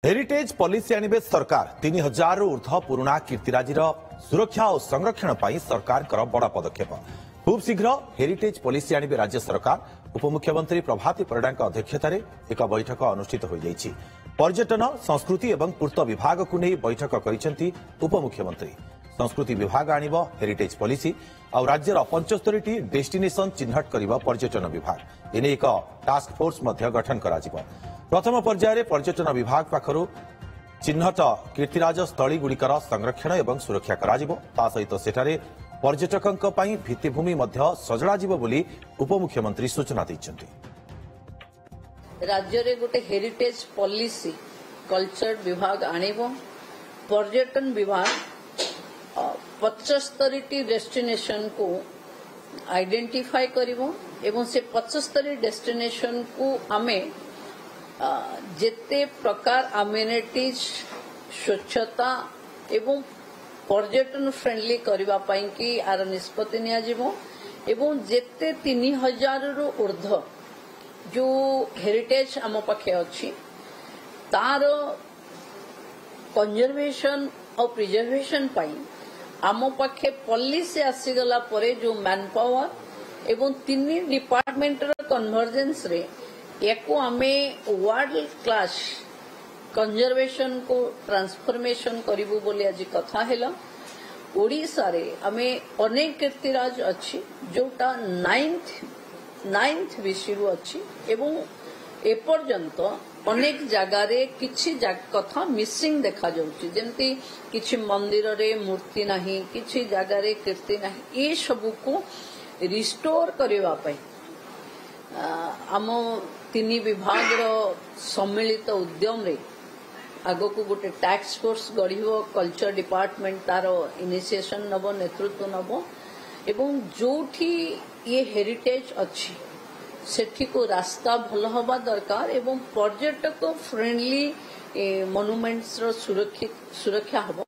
Heritage policy आनिबे सरकार 3000 ऊर्ध पुराणा कीर्तिराजीर सुरक्षा और संरक्षण पर सरकार बड़ पदक्षेप। खूब शीघ्र हेरिटेज पॉलिसी आनिबे राज्य सरकार। उपमुख्यमंत्री प्रभाती परिडा अध्यक्षतार एक बैठक अनुष्ठित हो जाइछि। पर्यटन संस्कृति और पूर्त विभाग को नहीं बैठक करिसेंती उपमुख्यमंत्री। संस्कृति विभाग आनिब हेरिटेज पॉलिसी और राज्यर 75 डेस्टिनेशन चिन्हट करिबा पर्यटन विभाग। एने एक टास्क फोर्स मध्य गठन कराजिबो। प्रथम पर्यायर पर्यटन विभाग पाखरु चिन्हट कीर्तिराज स्थली गुड़िकर संरक्षण और सुरक्षा कराजिबो। ता सहित सेठारे पर्यटकंक पई भित्तिभूमि मध्य सजड़ाजिबो बोली उपमुख्यमंत्री सूचना दैछन्ति। राज्य रे गोटे हेरिटेज पॉलिसी कल्चर विभाग आनिबो। पर्यटन विभाग 75 डेस्टिनेशन को आइडेंटिफाई करिवो एवं से 75 डेस्टिनेशन को आमे जेते प्रकार अम्यूनिटीज स्वच्छता एवं पर्यटन फ्रेंडली करबा पई कि आर निष्पत्ति निया जिवो एवं जेते 3000 रु ऊर्ध्व जो हेरिटेज आम पाखे अछि तार कंजर्वेशन और प्रिजर्वेशन पई आम पाखे पॉलिसी आसीगला परे जो मैन पावर एवं 3 डिपार्टमेंट रो कन्वर्जेंस रे एको आमे वर्ल्ड क्लास कंजर्वेशन को ट्रांसफॉर्मेशन करिबु बोली आज कथा हेला। ओडिसा रे आमे अनेक कीर्तिराज अछि जोटा 9th विषयरु अछि एवं एपर्यंत अनेक जगह रे किछि कथा मिसिंग देखा जाउछि। जेमति किछि मंदिर रे मूर्ति नाही, किछि जगह रे कीर्ति नाही। ए सब को रिस्टोर करबा पई आम 3 विभाग सम्मिलित उद्यम रे आगो को गोटे टास्क फोर्स गढ़िबो। कल्चर डिपार्टमेंट तार इनिशिएशन नबो, नेतृत्व नबो एवं जोठी ये हेरिटेज अछि सेठी को रास्ता भल हवा दरकार एवं पर्यटक फ्रेंडली मोनुमेंट्स रो सुरक्षा हबो।